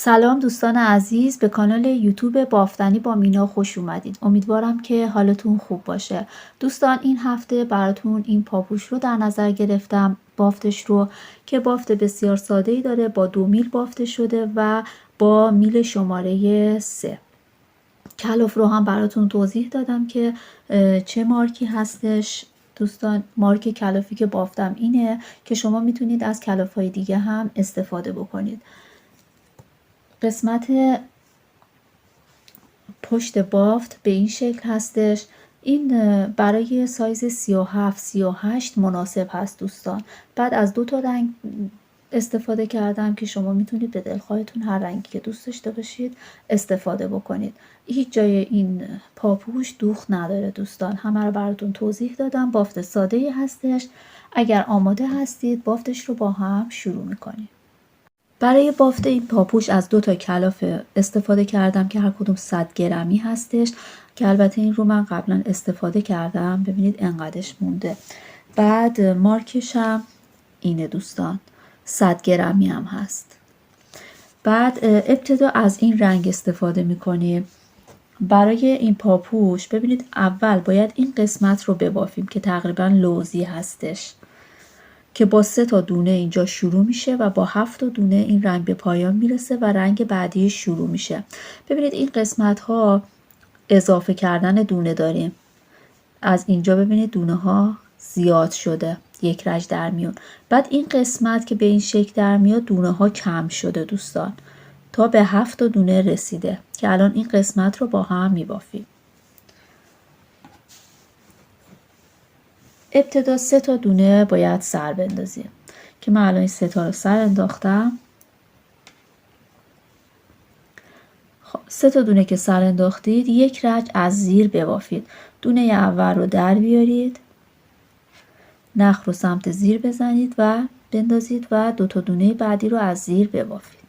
سلام دوستان عزیز، به کانال یوتیوب بافتنی با مینا خوش اومدید. امیدوارم که حالتون خوب باشه. دوستان این هفته براتون این پاپوش رو در نظر گرفتم، بافتش رو که بافت بسیار ساده ای داره، با 2 میل بافته شده و با میل شماره 3. کلف رو هم براتون توضیح دادم که چه مارکی هستش. دوستان مارک کلافی که بافتم اینه که شما میتونید از کلاف‌های دیگه هم استفاده بکنید. قسمت پشت بافت به این شکل هستش. این برای سایز 37-38 مناسب هست دوستان. بعد از 2 تا رنگ استفاده کردم که شما میتونید به دلخواهتون هر رنگی که دوست داشته باشید استفاده بکنید. هیچ جای این پاپوش دوخت نداره دوستان. همه رو براتون توضیح دادم. بافت ساده‌ای هستش. اگر آماده هستید بافتش رو با هم شروع میکنیم. برای بافت این پاپوش از 2 تا کلاف استفاده کردم که هر کدوم 100 گرمی هستش، که البته این رو من قبلا استفاده کردم. ببینید انقدرش مونده. بعد مارکش هم اینه دوستان، 100 گرمی هم هست. بعد ابتدا از این رنگ استفاده میکنیم. برای این پاپوش ببینید اول باید این قسمت رو ببافیم که تقریبا لوزی هستش، که با 3 تا دونه اینجا شروع میشه و با 7 تا دونه این رنگ به پایان میرسه و رنگ بعدی شروع میشه. ببینید این قسمت ها اضافه کردن دونه داریم. از اینجا ببینید دونه ها زیاد شده، یک رج در میون. بعد این قسمت که به این شکل در میاد دونه ها کم شده دوستان، تا به 7 تا دونه رسیده که الان این قسمت رو با هم میبافیم. ابتدا 3 تا دونه باید سر بندازیم که من الان این 3 تا رو سر انداختم. خب 3 تا دونه که سر انداختید یک رج از زیر ببافید. دونه اول رو در بیارید، نخ رو سمت زیر بزنید و بندازید و 2 تا دونه بعدی رو از زیر ببافید.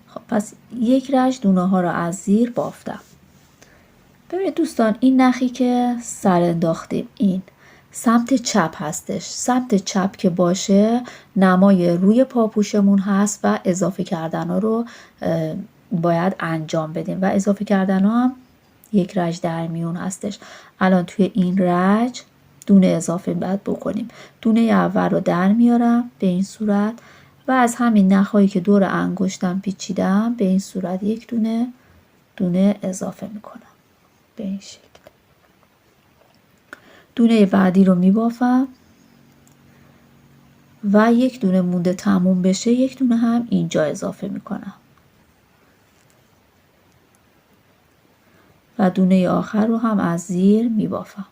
خب پس یک رج دونه ها رو از زیر بافتم. ببینید دوستان این نخی که سر انداختیم این سمت چپ هستش. سمت چپ که باشه نمای روی پاپوشمون هست و اضافه کردن ها رو باید انجام بدیم و اضافه کردن ها هم یک رج در میون هستش. الان توی این رج دونه اضافه باید بکنیم. دونه اول رو در میارم به این صورت و از همین نخهایی که دور انگشتم پیچیدم به این صورت یک دونه اضافه میکنم به این شکل. دونه بعدی رو میبافم و یک دونه مونده تموم بشه یک دونه هم اینجا اضافه میکنم و دونه آخر رو هم از زیر میبافم.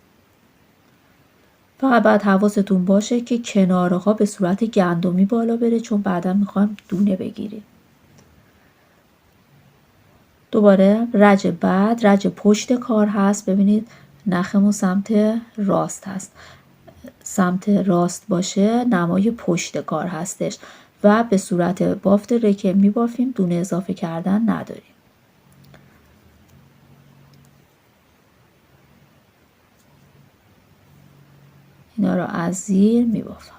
فقط باید حواستون باشه که کنارها به صورت گندمی بالا بره، چون بعدا میخوایم دونه بگیریم. دوباره رج بعد رج پشت کار هست. ببینید نخمون سمت راست هست. سمت راست باشه نمای پشت کار هستش و به صورت بافت رکه میبافیم، دونه اضافه کردن نداریم. اینا رو از زیر میبافم.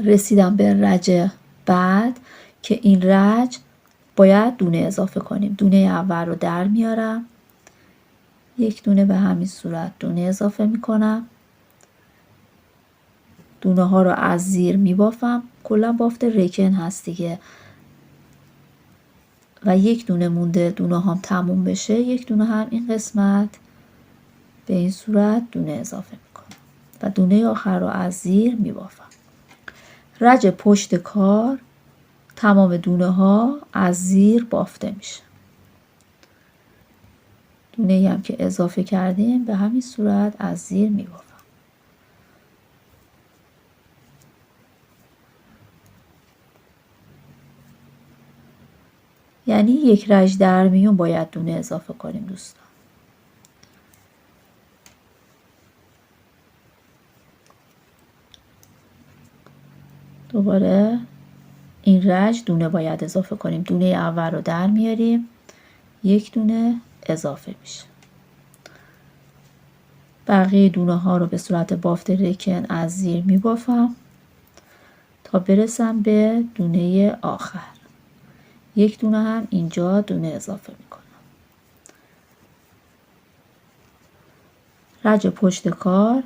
رسیدم به رج بعد که این رج باید دونه اضافه کنیم. دونه اول رو در میارم، یک دونه به همین صورت دونه اضافه میکنم، دونه ها رو از زیر میبافم. کلا بافت رکن هست دیگه و یک دونه مونده دونه هم تموم بشه یک دونه هم این قسمت به این صورت دونه اضافه میکنم و دونه آخر رو از زیر میبافم. رج پشت کار تمام دونه ها از زیر بافته میشه. دونه هم که اضافه کردیم به همین صورت از زیر میبافم. یعنی یک رج در میون باید دونه اضافه کنیم دوستان. دوباره این رج دونه باید اضافه کنیم. دونه اول رو در میاریم، یک دونه اضافه میشه. بقیه دونه ها رو به صورت بافت رکن از زیر میبافم تا برسم به دونه آخر. یک دونه هم اینجا دونه اضافه میکنم. رج پشت کار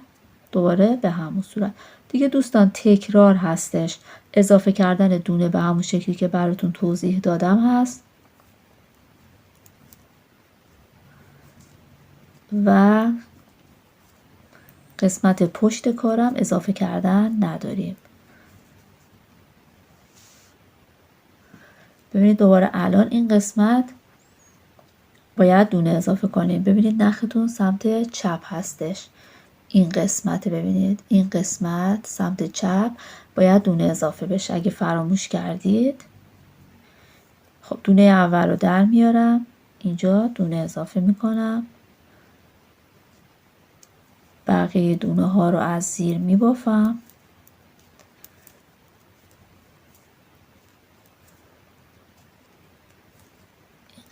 دوباره به همون صورت. دیگه دوستان تکرار هستش. اضافه کردن دونه به همون شکلی که براتون توضیح دادم هست و قسمت پشت کارم اضافه کردن نداریم. ببینید دوباره الان این قسمت باید دونه اضافه کنیم. ببینید نختون سمت چپ هستش. این قسمت ببینید، این قسمت سمت چپ باید دونه اضافه بشه. اگه فراموش کردید، خب دونه اول رو در میارم، اینجا دونه اضافه میکنم، بقیه دونه ها رو از زیر میبافم،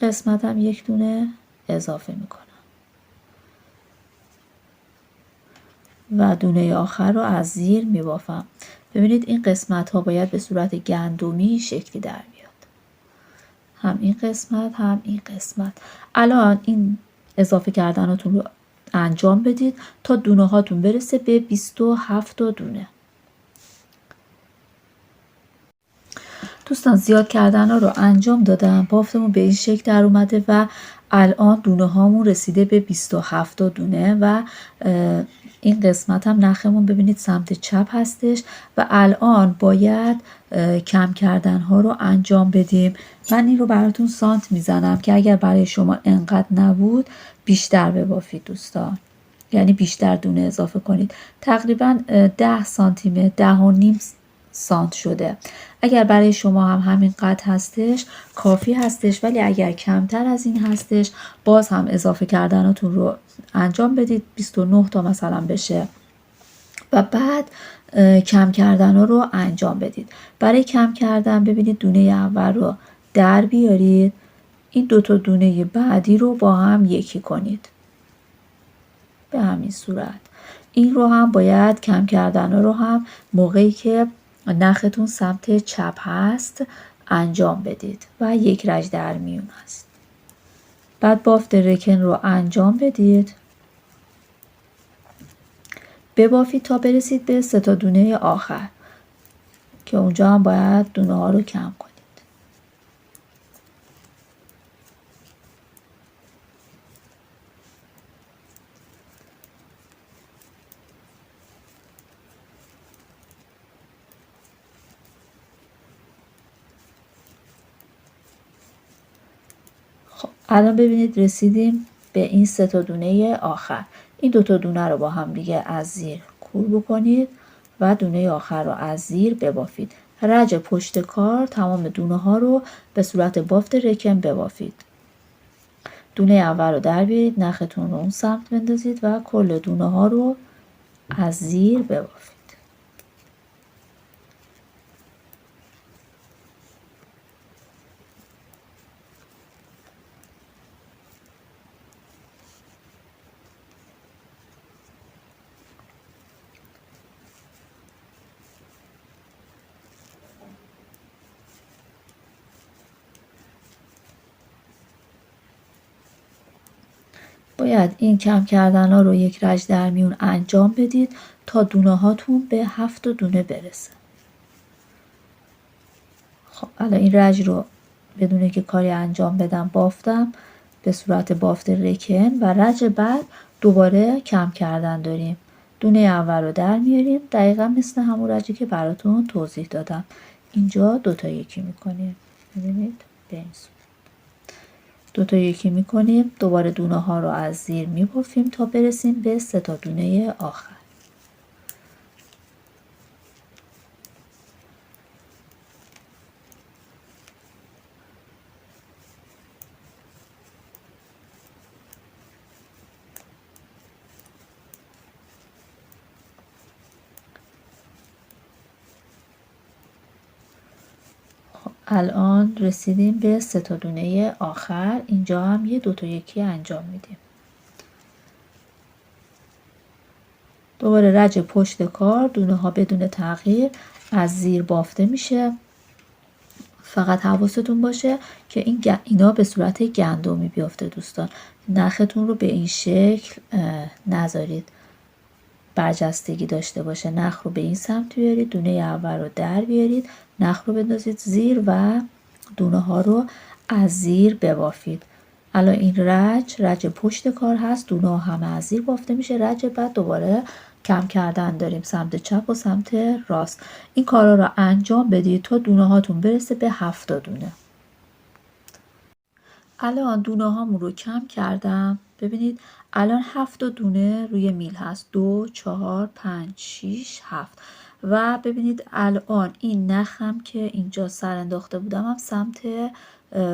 قسمت هم یک دونه اضافه میکنم و دونه آخر رو از زیر میبافم. ببینید این قسمت ها باید به صورت گندمی شکلی در بیاد. هم این قسمت هم این قسمت. الان این اضافه کردناتون رو انجام بدید تا دونه هاتون برسه به 27 تا دونه. دوستان زیاد کردن ها رو انجام دادم، بافتمون به این شکل در اومده و الان دونه هامون رسیده به 27 تا دونه و این قسمت هم نخمون ببینید سمت چپ هستش و الان باید کم کردن ها رو انجام بدیم. من این رو براتون سانت میزنم که اگر برای شما انقدر نبود بیشتر ببافید دوستان، یعنی بیشتر دونه اضافه کنید. تقریبا 10 سانتی متر، 10.5 سانت شده. اگر برای شما هم همین قد هستش کافی هستش، ولی اگر کمتر از این هستش باز هم اضافه کردناتون رو انجام بدید 29 تا مثلا بشه و بعد کم کردن رو انجام بدید. برای کم کردن ببینید دونه اول رو در بیارید، این دو تا دونه بعدی رو با هم یکی کنید به همین صورت. این رو هم باید کم کردن رو هم موقعی که نختون سمت چپ هست انجام بدید و یک رج در میون هست. بعد بافت رکن رو انجام بدید، ببافید تا برسید به 3 تا دونه آخر که اونجا هم باید دونه ها رو کم کنید. خب الان ببینید رسیدیم به این 3 تا دونه آخر. این 2 تا دونه رو با هم دیگه از زیر کور بکنید و دونه آخر رو از زیر ببافید. رج پشت کار تمام دونه ها رو به صورت بافت رکن ببافید. دونه اول رو در بیارید، نختون رو اون سمت بندازید و کل دونه ها رو از زیر ببافید. باید این کم کردن ها رو یک رج در میون انجام بدید تا دونه هاتون به 7 دونه برسه. خب الان این رج رو بدون که کاری انجام بدم بافتم به صورت بافت رکن و رج بعد دوباره کم کردن داریم. دونه اول رو در میاریم دقیقا مثل همون رجی که براتون توضیح دادم. اینجا 2 تا یکی میکنیم، ببینید به این صورت 2 تا یکی میکنیم، دوباره دونه ها رو از زیر میبافیم تا برسیم به 3 تا دونه آخر. الان رسیدیم به 3 تا دونه آخر. اینجا هم یه 2 تا یکی انجام میدیم. دوباره رج پشت کار، دونه ها بدون تغییر از زیر بافته میشه. فقط حواستون باشه که اینا به صورت گندمی بیفته دوستان. نختون رو به این شکل نذارید برجستگی داشته باشه. نخ رو به این سمت بیارید، دونه اول رو در بیارید، نخ رو بندازید زیر و دونه ها رو از زیر ببافید. الان این رج پشت کار هست، دونه ها همه از زیر بافته میشه. رج بعد دوباره کم کردن داریم سمت چپ و سمت راست. این کارا رو انجام بدید تا دونه هاتون برسه به 7 دونه. الان دونه هامون رو کم کردم. ببینید الان 7 دونه روی میل هست. 2 4 5 6 7. و ببینید الان این نخم که اینجا سر انداخته بودم هم سمت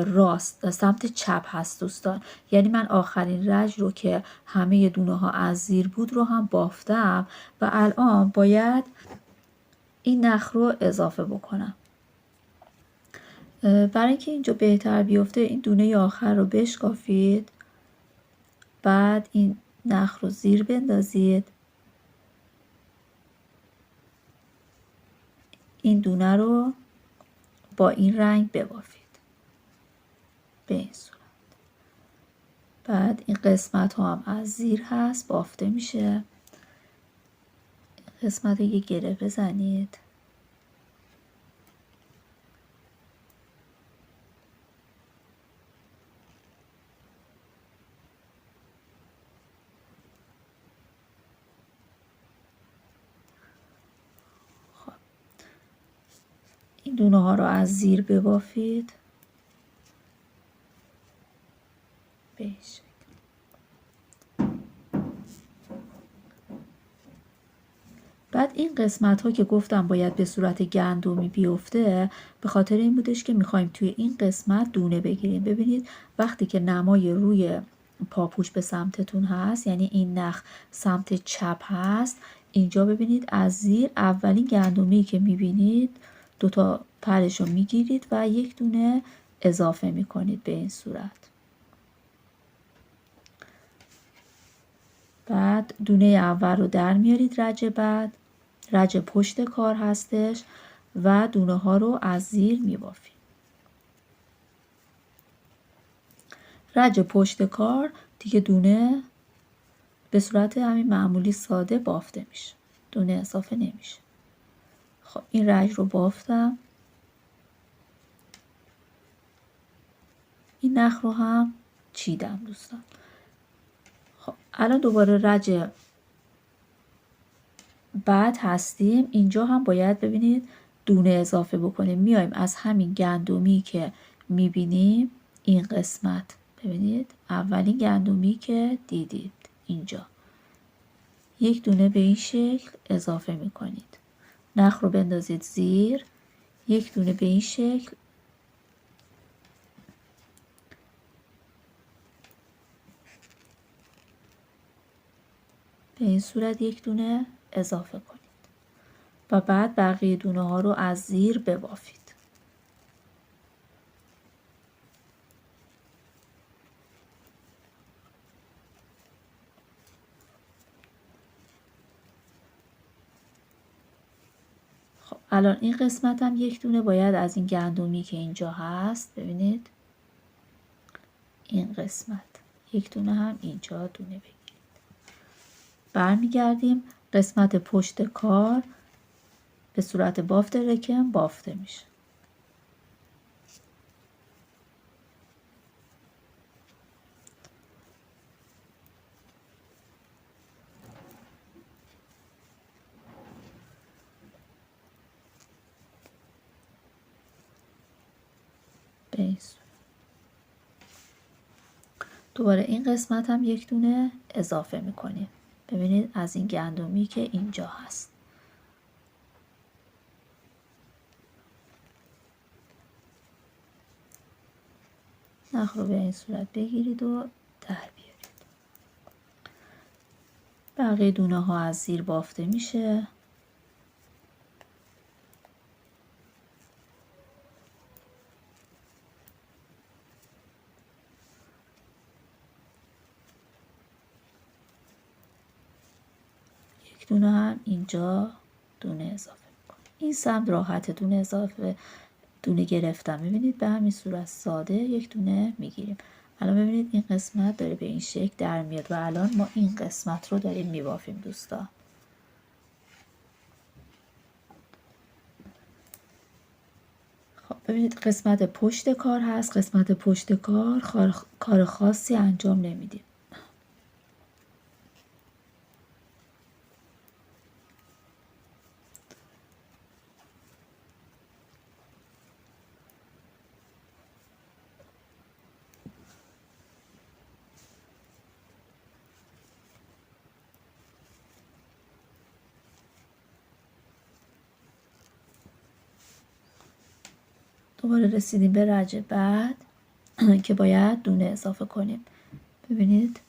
راست، سمت چپ هست دوستان. یعنی من آخرین رج رو که همه دونه ها از زیر بود رو هم بافتم و الان باید این نخ رو اضافه بکنم. برای اینکه اینجا بهتر بیفته این دونه آخر رو بشکافید، بعد این نخ رو زیر بندازید، این دونه رو با این رنگ ببافید به این صورت. بعد این قسمت ها هم از زیر هست بافته میشه. قسمت رو یه گره بزنید. این دونه ها رو از زیر ببافید به این شکل. بعد این قسمت ها که گفتم باید به صورت گندمی بیفته، به خاطر این بودش که میخوایم توی این قسمت دونه بگیریم. ببینید وقتی که نمای روی پاپوش به سمتتون هست، یعنی این نخ سمت چپ هست، اینجا ببینید از زیر اولین گندمی که میبینید 2 تا پرش رو میگیرید و یک دونه اضافه میکنید به این صورت. بعد دونه اول رو در میارید. رج بعد رج پشت کار هستش و دونه ها رو از زیر میبافید. رج پشت کار دیگه دونه به صورت همین معمولی ساده بافته میشه، دونه اضافه نمیشه. خب این رج رو بافتم. این نخ رو هم چیدم دوستان. خب الان دوباره رج بعد هستیم. اینجا هم باید ببینید دونه اضافه بکنیم. میایم از همین گندمی که میبینیم این قسمت، ببینید اولین گندمی که دیدید اینجا یک دونه به این شکل اضافه میکنید. نخ رو بندازید زیر، یک دونه به این شکل به این صورت یک دونه اضافه کنید و بعد بقیه دونه ها رو از زیر ببافید. خب الان این قسمت هم یک دونه باید از این گندمی که اینجا هست، ببینید این قسمت یک دونه هم اینجا دونه بگیرید. برمیگردیم قسمت پشت کار به صورت بافت رکم بافته میشه. به این صورت. دوباره این قسمت هم یک دونه اضافه میکنیم. ببینید از این گندمی که اینجا هست. نخ رو به این صورت بگیرید و در بیارید. بقیه دونه ها از زیر بافته میشه. یک دونه هم اینجا دونه اضافه میکنم. این سمت راحت دونه گرفتم. ببینید به همین صورت ساده یک دونه میگیریم. الان ببینید این قسمت داره به این شکل در میاد و الان ما این قسمت رو داریم میبافیم دوستان. خب ببینید قسمت پشت کار هست. قسمت پشت کار خاصی انجام نمیدیم. دوباره رسیدیم به رج بعد که باید دونه اضافه کنیم. ببینید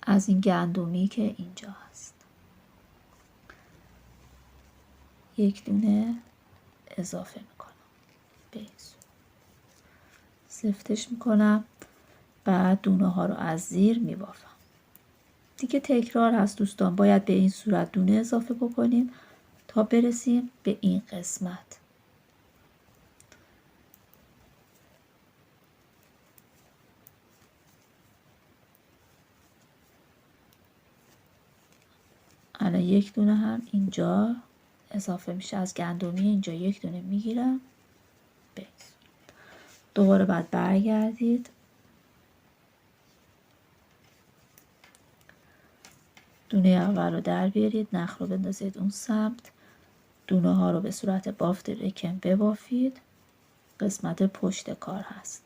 از این گندمی که اینجا هست یک دونه اضافه میکنم. به این صورت سفتش میکنم. بعد دونه ها رو از زیر میبافم. دیگه تکرار هست دوستان. باید به این صورت دونه اضافه بکنیم تا برسیم به این قسمت. الان یک دونه هم اینجا اضافه میشه. از گندمی اینجا یک دونه میگیرم. دوباره بعد برگردید. دونه اول رو در بیارید. نخ رو بندازید اون سمت. دونه ها رو به صورت بافت رکن ببافید. قسمت پشت کار هست.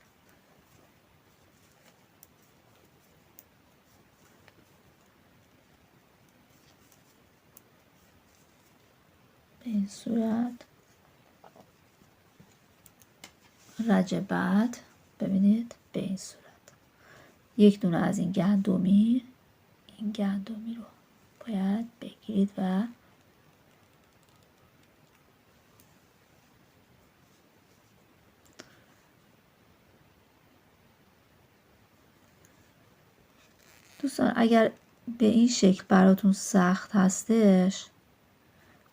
به این صورت رج بعد ببینید به این صورت یک دونه از این گندمی رو باید بگیرید و دوستان اگر به این شکل براتون سخت هستش،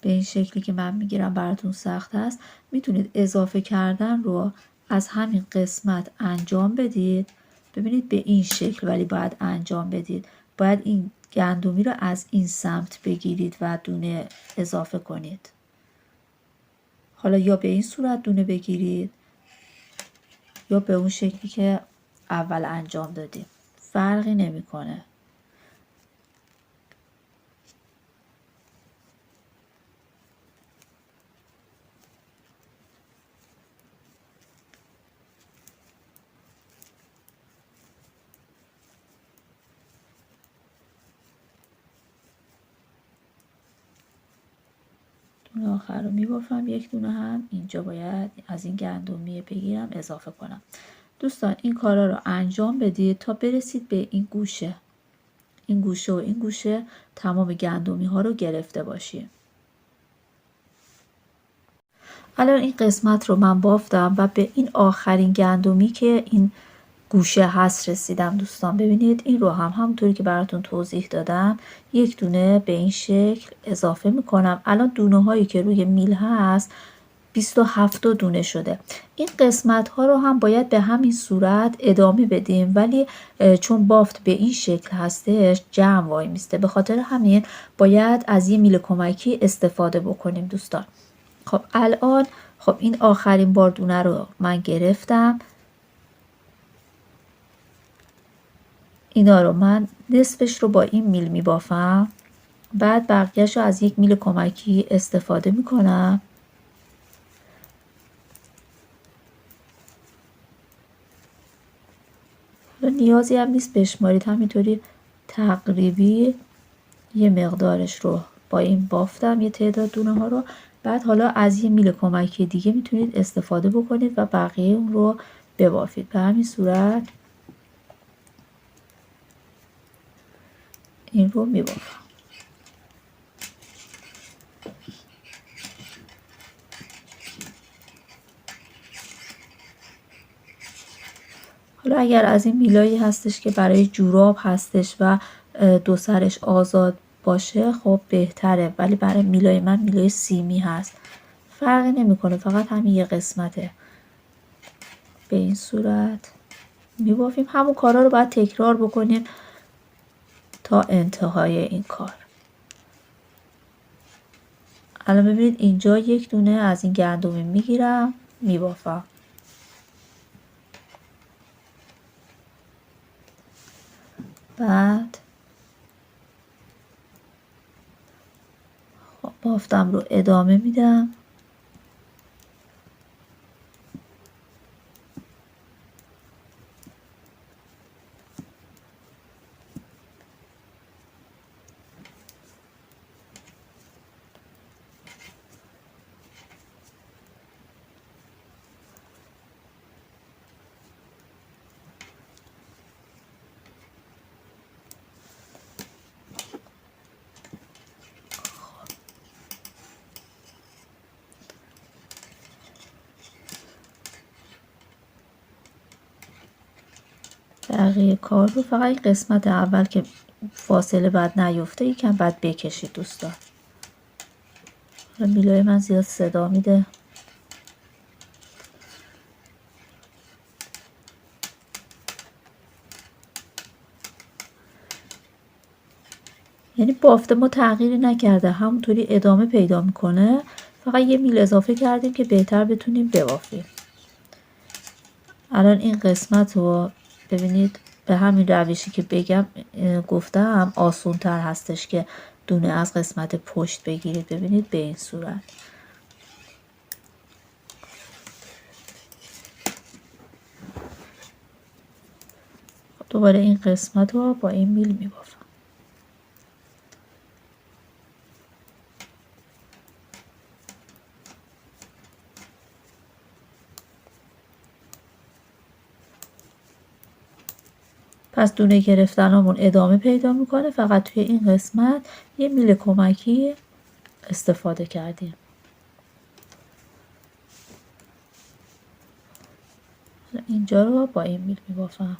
به این شکلی که من میگیرم براتون سخت هست، میتونید اضافه کردن رو از همین قسمت انجام بدید. ببینید به این شکل ولی باید انجام بدید. باید این گندمی رو از این سمت بگیرید و دونه اضافه کنید. حالا یا به این صورت دونه بگیرید یا به اون شکلی که اول انجام دادیم. فرقی نمیکنه. دونه آخر رو میبافم. یک دونه هم اینجا باید از این گندمی بگیرم اضافه کنم. دوستان این کارا رو انجام بدید تا برسید به این گوشه. این گوشه و این گوشه تمام گندمی ها رو گرفته باشیم. الان این قسمت رو من بافتم و به این آخرین گندمی که این گوشه هست رسیدم دوستان. ببینید این رو همونطوری که براتون توضیح دادم یک دونه به این شکل اضافه میکنم. الان دونه هایی که روی میل هست 27 دونه شده. این قسمت ها رو هم باید به همین صورت ادامه بدیم ولی چون بافت به این شکل هستش جمع وای میسته. به خاطر همین باید از یه میل کمکی استفاده بکنیم دوستان. خب الان این آخرین بار دونه رو من گرفتم. اینا رو من نصفش رو با این میل میبافم. بعد بقیهش رو از یک میل کمکی استفاده میکنم. نیازی هم نیست بشمارید. همینطوری تقریبی یه مقدارش رو با این بافتم. یه تعداد دونه ها رو. بعد حالا از یه میل کمکی دیگه میتونید استفاده بکنید و بقیه اون رو ببافید. به همین صورت این رو میبافم. حالا اگر از این میلایی هستش که برای جوراب هستش و دو سرش آزاد باشه خب بهتره، ولی برای میلای من میلای سیمی هست، فرقی نمیکنه، فقط همین یه قسمته. به این صورت میبافیم. همون کارا رو باید تکرار بکنیم تا انتهای این کار. الان ببینید اینجا یک دونه از این گندمی میگیرم میبافم. بعد خب بافتم رو ادامه میدم. بقیه کار رو فقط این قسمت اول که فاصله بعد نیفته یکم بعد بکشید دوستان. میلای من زیاد صدا میده. یعنی بافت ما تغییری نکرده، همونطوری ادامه پیدا میکنه، فقط یه میل اضافه کردیم که بهتر بتونیم ببافیم. الان این قسمت رو ببینید به همین روشی که گفتم آسون تر هستش که دونه از قسمت پشت بگیرید. ببینید به این صورت. دوباره این قسمت رو با این میل میبافم. پس دونه گرفتنمون ادامه پیدا میکنه، فقط توی این قسمت یه میل کمکی استفاده کردیم. اینجا رو با این میل میبافم.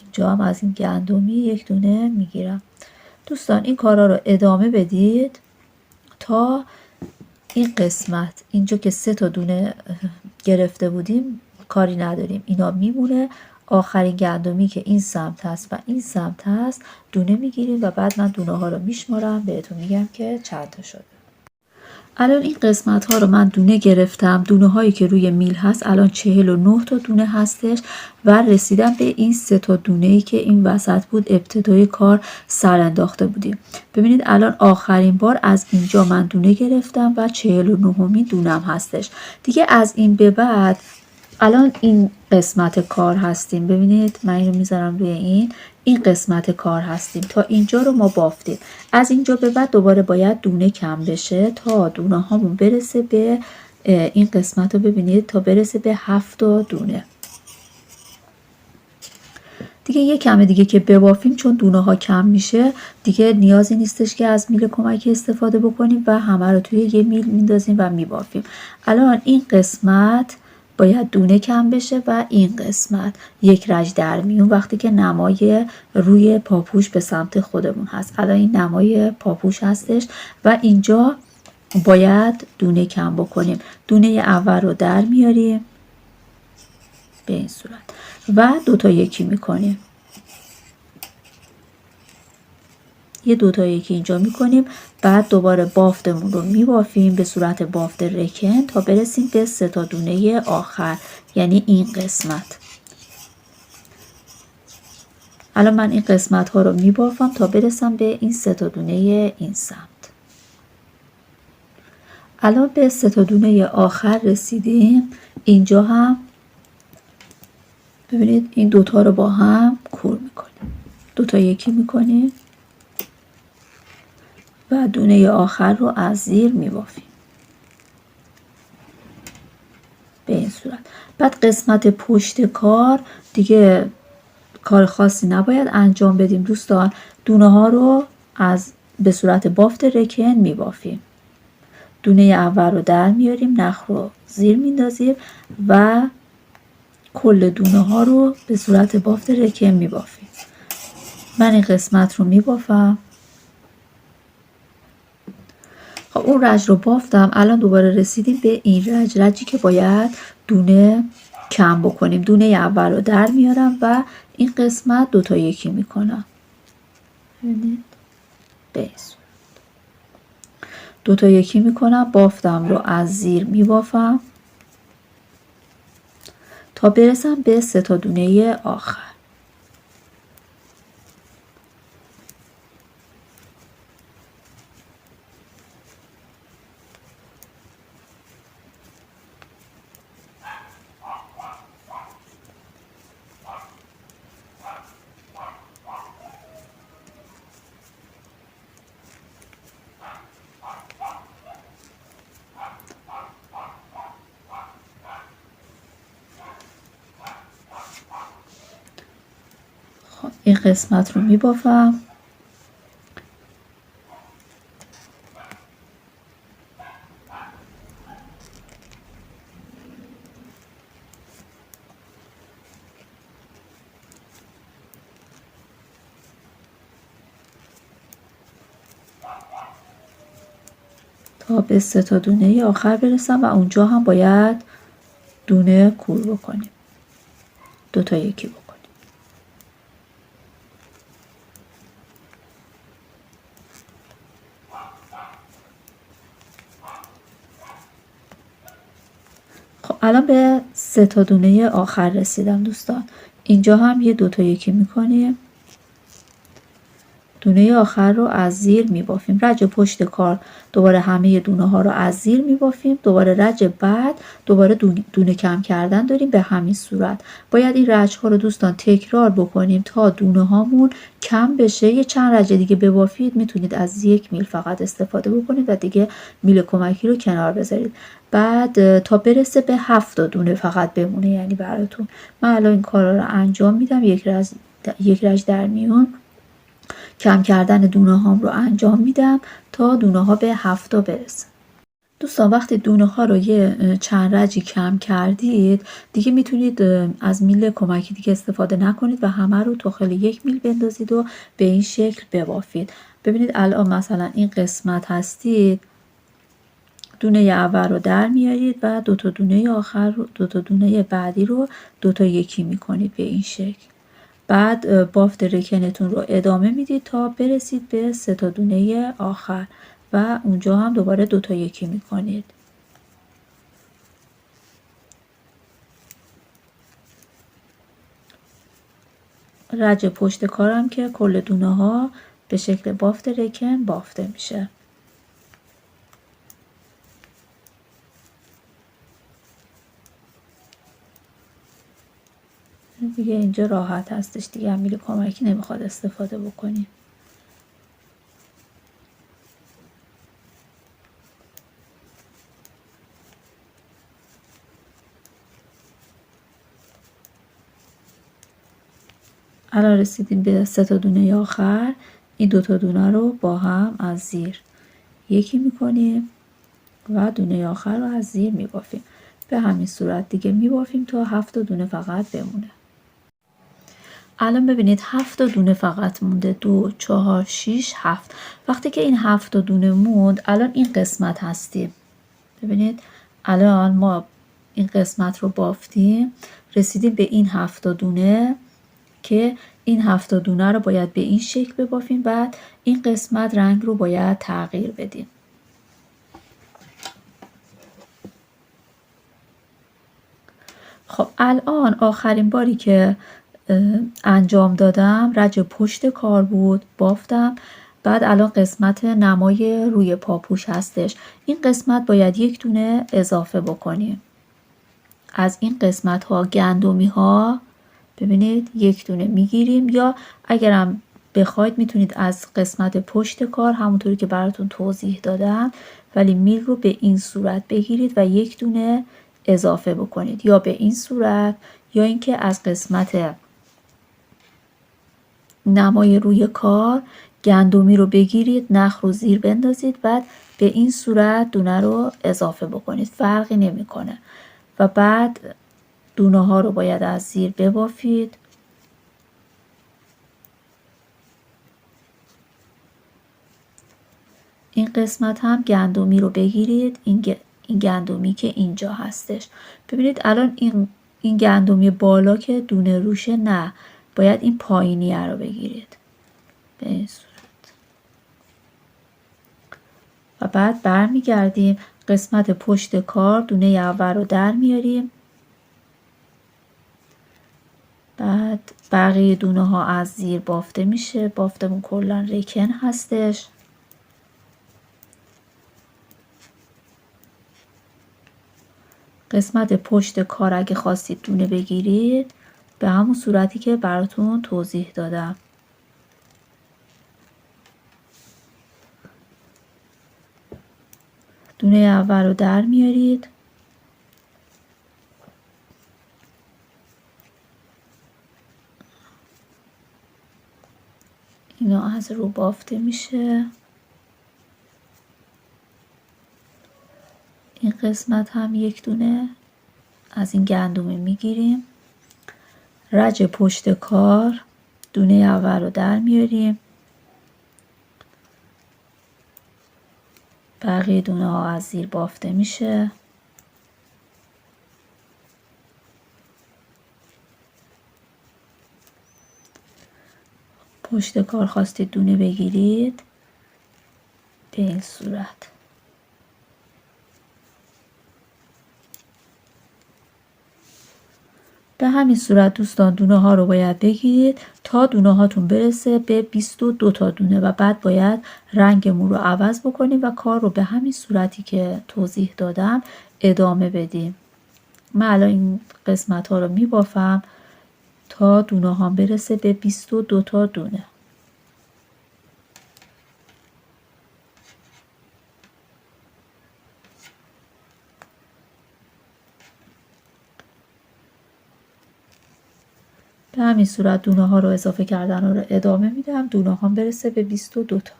اینجا هم از این گندمی یک دونه میگیرم. دوستان این کارا رو ادامه بدید تا این قسمت اینجا که 3 تا دونه گرفته بودیم کاری نداریم، اینا میمونه. آخرین گندمی که این سمت هست و این سمت هست دونه میگیریم و بعد من دونه ها رو میشمارم بهتون میگم که چند تا شده. الان این قسمت ها رو من دونه گرفتم. دونه هایی که روی میل هست الان 49 تا دونه هستش و رسیدم به این 3 تا دونه ای که این وسط بود ابتدای کار سر انداخته بودیم. ببینید الان آخرین بار از اینجا من دونه گرفتم و 49مین دونم هستش. دیگه از این به بعد الان این قسمت کار هستیم. ببینید من اینو میذارم روی این قسمت کار هستیم. تا اینجا رو ما بافتیم. از اینجا به بعد دوباره باید دونه کم بشه تا دونه هامون برسه به این قسمت رو ببینید تا برسه به 7 دونه. دیگه یه کم دیگه که ببافیم چون دونه ها کم میشه دیگه نیازی نیستش که از میل کمکی استفاده بکنیم و همه رو توی یه میل میندازیم و میبافیم. الان این قسمت باید دونه کم بشه و این قسمت یک رج در میون وقتی که نمای روی پاپوش به سمت خودمون هست. الان این نمای پاپوش هستش و اینجا باید دونه کم بکنیم. دونه اول رو در میاریم به این صورت و 2 تا یکی میکنیم. یه 2 تا یکی اینجا میکنیم. بعد دوباره بافتمون رو میبافیم به صورت بافت رکن تا برسیم به 3 تا دونه آخر، یعنی این قسمت. الان من این قسمت ها رو میبافم تا برسم به این 3 تا دونه این سمت. الان به 3 تا دونه آخر رسیدیم. اینجا هم ببینید این 2 تا رو با هم کور میکنیم. 2 تا یکی میکنیم و دونه آخر رو از زیر میبافیم به این صورت. بعد قسمت پشت کار دیگه کار خاصی نباید انجام بدیم دوستان. دونه ها رو به صورت بافت رکن میبافیم. دونه اول رو در میاریم، نخ رو زیر میندازیم و کل دونه ها رو به صورت بافت رکن میبافیم. من این قسمت رو میبافم. خب اون رج رو بافتم. الان دوباره رسیدیم به این رجی که باید دونه کم بکنیم. دونه اول رو در میارم و این قسمت 2 تا 1 میکنم. ببینید به این صورت 2 تا 1 میکنم. بافتم رو از زیر میبافم تا برسم به 3 تا دونه آخر. این قسمت رو میبافم. تا به 3 تا دونه آخر برسم و اونجا هم باید دونه کور بکنیم. 2 تا 1 بکنیم. خب الان به 3 تا دونه آخر رسیدم دوستان. اینجا هم یه 2 تا 1 میکنیم. دونه آخر رو از زیر میبافیم. رج پشت کار دوباره همه دونه ها رو از زیر میبافیم. دوباره رج بعد دوباره دونه کم کردن داریم به همین صورت. باید این رج ها رو دوستان تکرار بکنیم تا دونه هامون کم بشه. یه چند رج دیگه ببافید میتونید از 1 میل فقط استفاده بکنید و دیگه میل کمکی رو کنار بذارید. بعد تا برسه به 7 دونه فقط بمونه یعنی براتون. من الان این کارا رو انجام میدم. یک رج در میون کم کردن دونه هام رو انجام میدم تا دونه ها به 7 برسه. دوستان وقتی دونه ها رو یه چند رجی کم کردید دیگه میتونید از میل کمکی دیگه استفاده نکنید و همه رو داخل 1 میل بندازید و به این شکل ببافید. ببینید الان مثلا این قسمت هستید، دونه اول رو در میارید و 2 تا دونه آخر رو 2 تا دونه بعدی رو 2 تا 1 میکنید به این شکل. بعد بافت رکنتون رو ادامه میدید تا برسید به 3 تا دونه آخر و اونجا هم دوباره 2 تا 1 میکنید. رج پشت کارم که کل دونه ها به شکل بافت رکن بافته میشه. دیگه اینجا راحت هستش، دیگه هم میل کمکی نمیخواد استفاده بکنیم. الان رسیدیم به 3 تا دونه آخر. این 2 تا دونه رو با هم از زیر 1 میکنیم و دونه آخر رو از زیر میبافیم. به همین صورت دیگه میبافیم تا 7 دونه فقط بمونه. الان ببینید 7 دونه فقط مونده. 2 4 6 7. وقتی که این 7 دونه موند الان این قسمت هستیم. ببینید الان ما این قسمت رو بافتیم، رسیدیم به این 7 دونه که این 7 دونه رو باید به این شکل ببافیم. بعد این قسمت رنگ رو باید تغییر بدیم. خب الان آخرین باری که انجام دادم رج پشت کار بود، بافتم. بعد الان قسمت نمای روی پاپوش هستش. این قسمت باید 1 دونه اضافه بکنیم. از این قسمت ها گندمی ها ببینید 1 دونه میگیریم، یا اگرم بخواید میتونید از قسمت پشت کار همونطوری که براتون توضیح دادم، ولی میل رو به این صورت بگیرید و یک دونه اضافه بکنید، یا به این صورت یا اینکه از قسمت نمای روی کار گندمی رو بگیرید، نخ رو زیر بندازید، بعد به این صورت دونه رو اضافه بکنید، فرقی نمیکنه. و بعد دونه ها رو باید از زیر ببافید. این قسمت هم گندمی رو بگیرید، این گندمی که اینجا هستش. ببینید الان این گندمی بالا که دونه روشه، نه، باید این پایینیه رو بگیرید به این صورت. و بعد برمیگردیم قسمت پشت کار، دونه اول رو در میاریم، بعد بقیه دونه ها از زیر بافته میشه. بافتمون کلا رکن هستش. قسمت پشت کار اگه خواستید دونه بگیرید به همون صورتی که براتون توضیح دادم. دونه اول رو در میارید، اینا از رو بافته میشه. این قسمت هم یک دونه از این گندمه میگیریم. رج پشت کار دونه اول رو در میاریم، بقیه دونه ها از زیر بافته میشه. پشت کار خواستید دونه بگیرید به این صورت. به همین صورت دوستان دونه ها رو باید بگیرید تا دونه هاتون برسه به 22 تا دونه و بعد باید رنگمون رو عوض بکنیم و کار رو به همین صورتی که توضیح دادم ادامه بدیم. من الان این قسمت ها رو میبافم تا دونه ها برسه به 22 تا دونه. به همین صورت دونه ها رو اضافه کردن رو ادامه میدم، دونه ها برسه به 22 تا.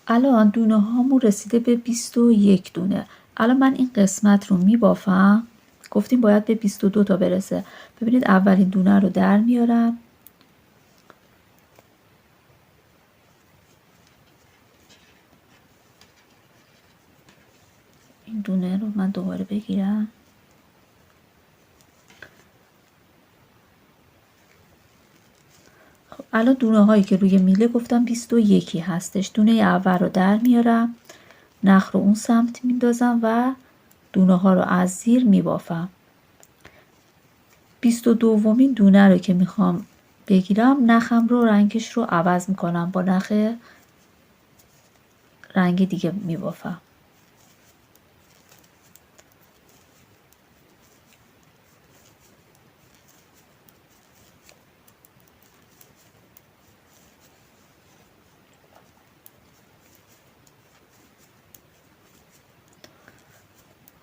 الان دونه هامون رسیده به 21 دونه. الان من این قسمت رو میبافم، گفتیم باید به 22 تا برسه. ببینید اولین دونه رو در میارم، این دونه رو من دوباره بگیرم، خب الان دونه هایی که روی میله گفتم 21 هستش. دونه اول رو در میارم، نخ رو اون سمت میندازم و دونه ها رو از زیر میبافم. 22مین دونه رو که میخوام بگیرم، نخم رو رنگش رو عوض میکنم، با نخ رنگ دیگه میبافم.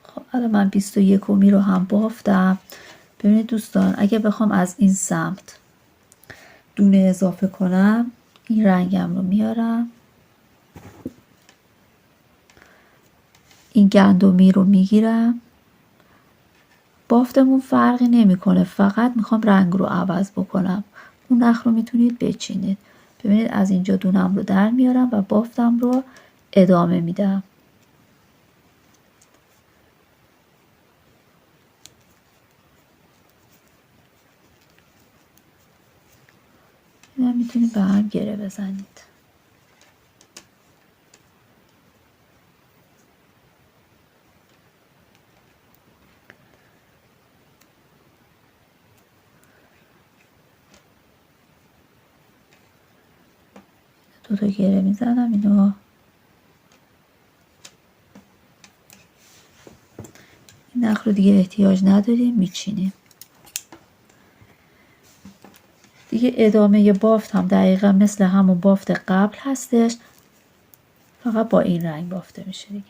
خب الان من 21می رو هم بافتم. ببینید دوستان اگه بخوام از این سمت دونه اضافه کنم، این رنگم رو میارم، این گندمی رو میگیرم. بافتمون فرقی نمیکنه، فقط میخوام رنگ رو عوض بکنم. اون نخ رو میتونید بچینید. ببینید از اینجا دونم رو در میارم و بافتم رو ادامه میدم. اینا میتونید به هم گره بزنید. دو تا گره میزنم، اینو این نخ رو دیگه احتیاج نداریم، میچینیم. دیگه ادامه بافت هم دقیقا مثل همون بافت قبل هستش، فقط با این رنگ بافته میشه دیگه.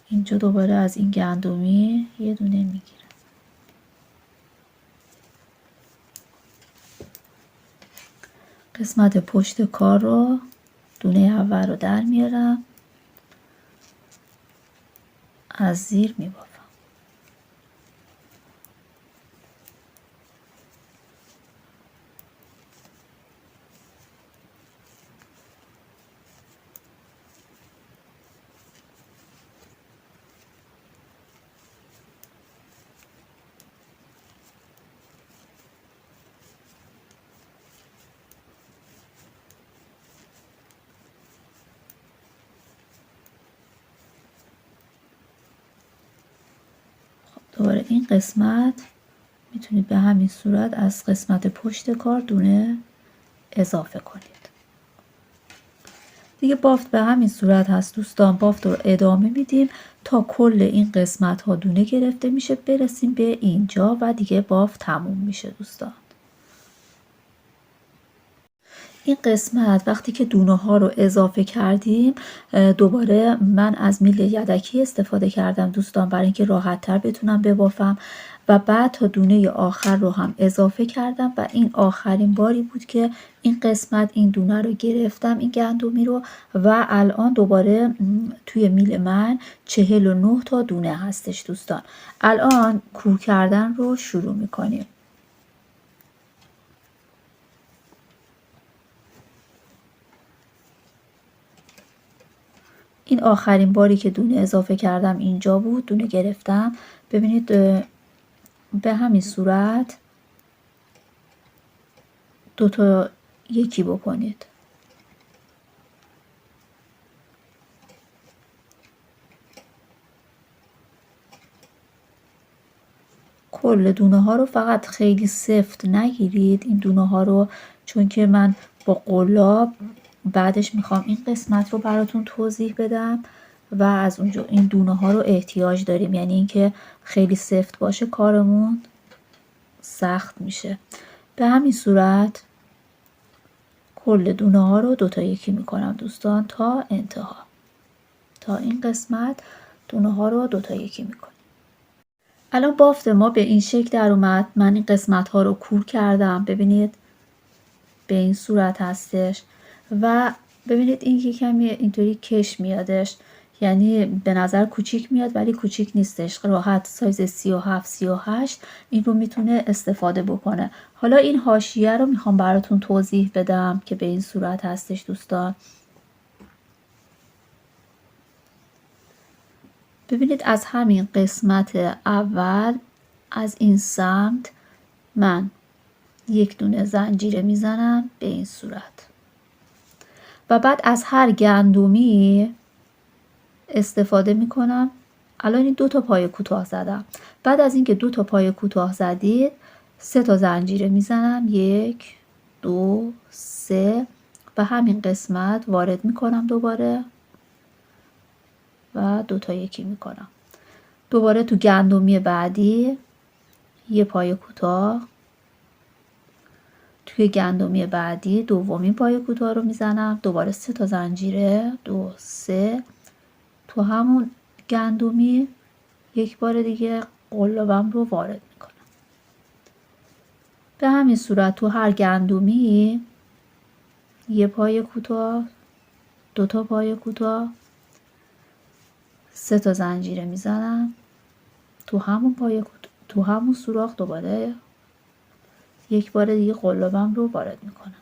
اینجا دوباره از این گندمی یه دونه میگیرم. قسمت پشت کار رو دونه اول رو در میارم، از زیر میبافم. دوباره این قسمت میتونید به همین صورت از قسمت پشت کار دونه اضافه کنید. دیگه بافت به همین صورت هست دوستان. بافت رو ادامه میدیم تا کل این قسمت ها دونه گرفته میشه، برسیم به اینجا و دیگه بافت تموم میشه دوستان. این قسمت وقتی که دونه ها رو اضافه کردیم، دوباره من از میل یدکی استفاده کردم دوستان برای اینکه راحت تر بتونم ببافم و بعد تا دونه آخر رو هم اضافه کردم و این آخرین باری بود که این قسمت این دونه رو گرفتم، این گندمی رو، و الان دوباره توی میل من 49 تا دونه هستش دوستان. الان کور کردن رو شروع میکنیم. این آخرین باری که دونه اضافه کردم اینجا بود، دونه گرفتم. ببینید به همین صورت دوتا یکی بکنید. کل دونه ها رو فقط خیلی سفت نگیرید این دونه ها رو، چون که من با قلاب بعدش میخوام این قسمت رو براتون توضیح بدم و از اونجا این دونه ها رو احتیاج داریم، یعنی اینکه خیلی سفت باشه کارمون سخت میشه. به همین صورت کل دونه ها رو دوتا یکی میکنم دوستان تا انتها، تا این قسمت دونه ها رو دوتا یکی میکنم. الان بافت ما به این شکل در اومد. من این قسمت ها رو کور کردم، ببینید به این صورت هستش و ببینید این که کمی اینطوری کش میادش، یعنی به نظر کوچیک میاد ولی کوچیک نیستش، راحت سایز 37 38 این رو میتونه استفاده بکنه. حالا این حاشیه رو میخوام براتون توضیح بدم که به این صورت هستش دوستان. ببینید از همین قسمت اول از این سمت من یک دونه زنجیره میزنم به این صورت و بعد از هر گندمی استفاده میکنم. الان این 2 تا پای کوتاه زدم. بعد از اینکه 2 تا پای کوتاه زدید 3 تا زنجیره میزنم، 1 2 3 و همین قسمت وارد میکنم دوباره و 2 تا یکی میکنم. دوباره تو گندمی بعدی یه پای کوتاه، توی گندمی بعدی دومین پای کوتاه رو میزنم، دوباره 3 تا زنجیره 2 3 تو همون گندمی یک بار دیگه قلابم رو وارد میکنم. به همین صورت تو هر گندمی یه پای کوتاه، 2 تا پای کوتاه، 3 تا زنجیره میزنم تو همون پای کوتاه، تو همون سوراخ دوباره یک بار دیگه قلابم رو وارد میکنم.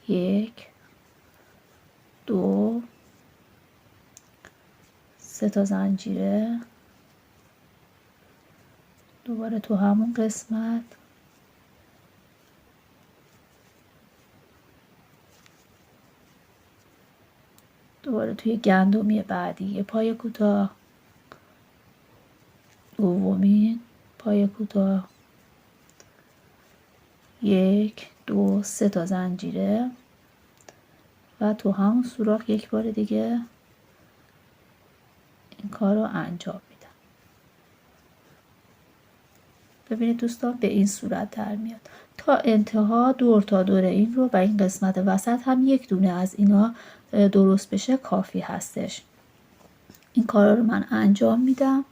1 2 3 تا زنجیره، دوباره تو همون قسمت دوباره توی گندمی بعدی یه پای کوتاه، دومین پای کوتاه 1 2 3 تا زنجیره و تو همون سوراخ یک بار دیگه این کار رو انجام میدم. ببینید دوستان به این صورت در میاد. تا انتها دور تا دور این رو و این قسمت وسط هم یک دونه از اینا درست بشه کافی هستش. این کار رو من انجام میدم.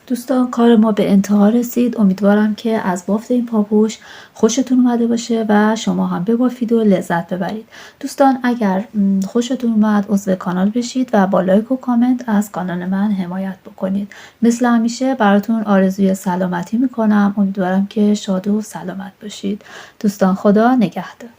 دوستان کار ما به انتها رسید. امیدوارم که از بافت این پاپوش خوشتون اومده باشه و شما هم ببافید و لذت ببرید. دوستان اگر خوشتون اومد عضو کانال بشید و با لایک و کامنت از کانال من حمایت بکنید. مثل همیشه براتون آرزوی سلامتی میکنم. امیدوارم که شاد و سلامت باشید. دوستان خدا نگهدار.